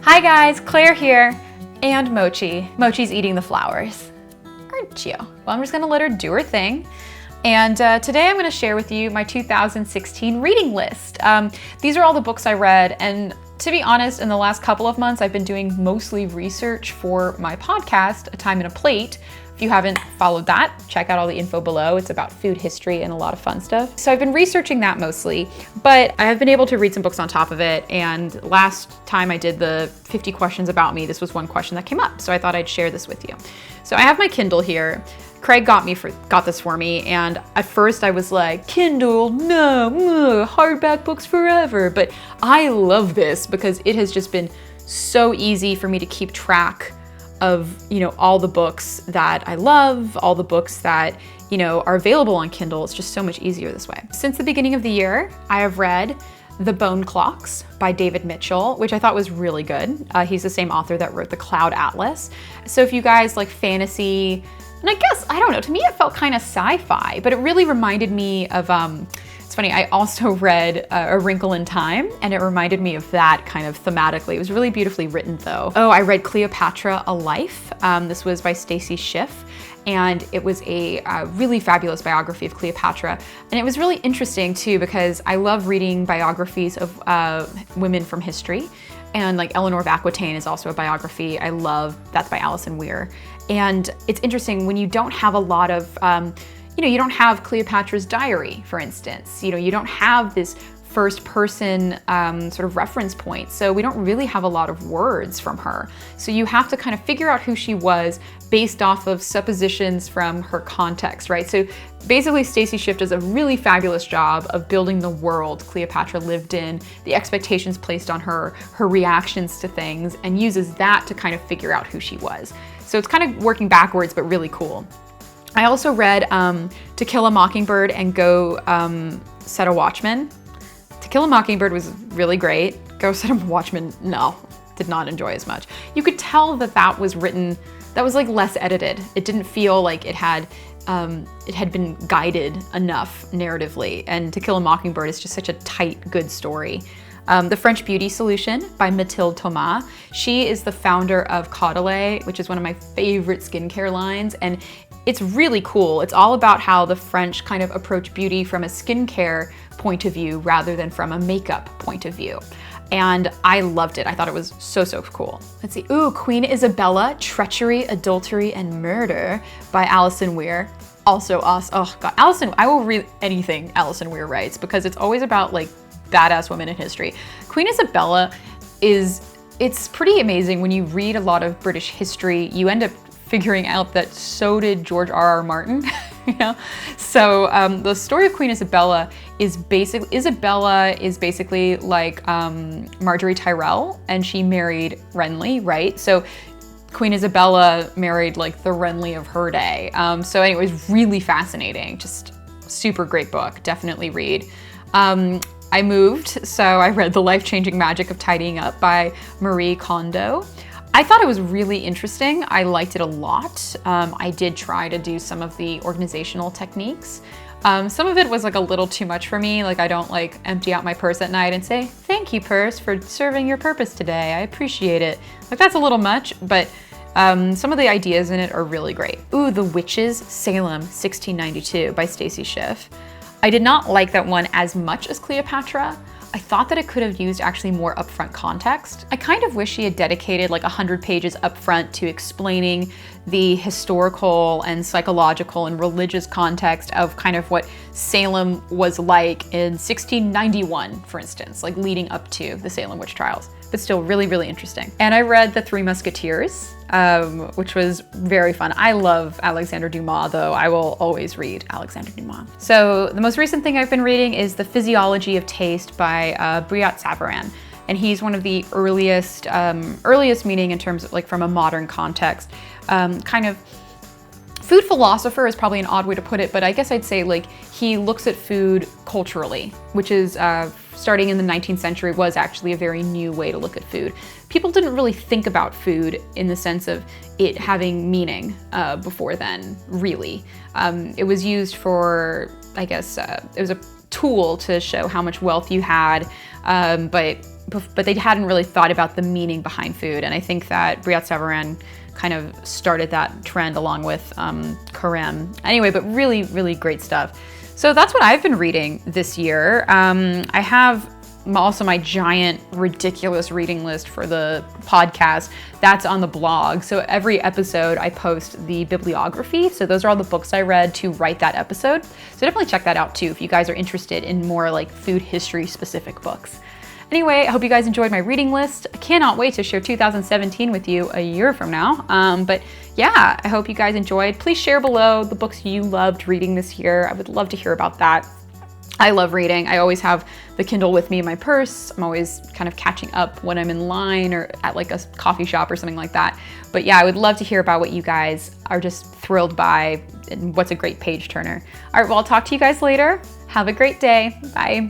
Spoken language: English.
Hi guys, Claire here, and Mochi. Mochi's eating the flowers, aren't you? Well, I'm just gonna let her do her thing. And today I'm gonna share with you my 2016 reading list. These are all the books I read, and to be honest, in the last couple of months, I've been doing mostly research for my podcast, A Time and a Plate. If you haven't followed that, check out all the info below. It's about food history and a lot of fun stuff. So I've been researching that mostly, but I have been able to read some books on top of it. And last time I did the 50 questions about me, this was one question that came up. So I thought I'd share this with you. So I have my Kindle here. Craig got this for me, and at first I was like, Kindle, no, hardback books forever. But I love this because it has just been so easy for me to keep track of, all the books that I love, all the books that, are available on Kindle. It's just so much easier this way. Since the beginning of the year, I have read The Bone Clocks by David Mitchell, which I thought was really good. He's the same author that wrote The Cloud Atlas. So if you guys like fantasy, and I guess, I don't know, to me it felt kind of sci-fi, but it really reminded me of, it's funny, I also read A Wrinkle in Time, and it reminded me of that kind of thematically. It was really beautifully written though. Oh, I read Cleopatra, A Life. This was by Stacy Schiff, and it was a really fabulous biography of Cleopatra. And it was really interesting too, because I love reading biographies of women from history. And like Eleanor of Aquitaine is also a biography I love. That's by Alison Weir. And it's interesting when you don't have a lot of, you don't have Cleopatra's diary, for instance. You don't have this first person sort of reference point. So we don't really have a lot of words from her. So you have to kind of figure out who she was based off of suppositions from her context, right? So basically Stacy Schiff does a really fabulous job of building the world Cleopatra lived in, the expectations placed on her, her reactions to things, and uses that to kind of figure out who she was. So it's kind of working backwards, but really cool. I also read To Kill a Mockingbird and Go Set a Watchman. To Kill a Mockingbird was really great. Go Set a Watchman, no, did not enjoy as much. You could tell that was written, that was like less edited. It didn't feel like it had been guided enough narratively. And To Kill a Mockingbird is just such a tight, good story. The French Beauty Solution by Mathilde Thomas. She is the founder of Caudalie, which is one of my favorite skincare lines. And it's really cool. It's all about how the French kind of approach beauty from a skincare point of view rather than from a makeup point of view. And I loved it. I thought it was so, so cool. Let's see. Ooh, Queen Isabella, Treachery, Adultery, and Murder by Alison Weir. Also us. Oh God, I will read anything Alison Weir writes because it's always about like badass women in history. Queen Isabella it's pretty amazing when you read a lot of British history. You end up figuring out that so did George R.R. Martin, So the story of Queen Isabella is basically like Marjorie Tyrrell, and she married Renly, right? So Queen Isabella married like the Renly of her day. So anyway, it was really fascinating, just super great book, definitely read. I moved, so I read The Life-Changing Magic of Tidying Up by Marie Kondo. I thought it was really interesting. I liked it a lot. I did try to do some of the organizational techniques. Some of it was like a little too much for me. Like I don't like empty out my purse at night and say, thank you purse for serving your purpose today. I appreciate it. Like that's a little much, but some of the ideas in it are really great. Ooh, The Witches Salem, 1692 by Stacy Schiff. I did not like that one as much as Cleopatra. I thought that it could have used actually more upfront context. I kind of wish she had dedicated like 100 pages upfront to explaining the historical and psychological and religious context of kind of what Salem was like in 1691, for instance, like leading up to the Salem witch trials. But still really, really interesting. And I read The Three Musketeers, which was very fun. I love Alexandre Dumas, though. I will always read Alexandre Dumas. So the most recent thing I've been reading is The Physiology of Taste by Briat Savaran. And he's one of the earliest meaning in terms of like from a modern context, kind of food philosopher is probably an odd way to put it, but I guess I'd say like he looks at food culturally, which is starting in the 19th century was actually a very new way to look at food. People didn't really think about food in the sense of it having meaning before then, really. It was used for, I guess, it was a tool to show how much wealth you had, but but they hadn't really thought about the meaning behind food. And I think that Briat Savarin kind of started that trend along with Carême. Anyway, but really, really great stuff. So that's what I've been reading this year. I have also my giant, ridiculous reading list for the podcast. That's on the blog. So every episode I post the bibliography. So those are all the books I read to write that episode. So definitely check that out too if you guys are interested in more like food history specific books. Anyway, I hope you guys enjoyed my reading list. I cannot wait to share 2017 with you a year from now. But yeah, I hope you guys enjoyed. Please share below the books you loved reading this year. I would love to hear about that. I love reading. I always have the Kindle with me in my purse. I'm always kind of catching up when I'm in line or at like a coffee shop or something like that. But yeah, I would love to hear about what you guys are just thrilled by and what's a great page turner. All right, well, I'll talk to you guys later. Have a great day. Bye.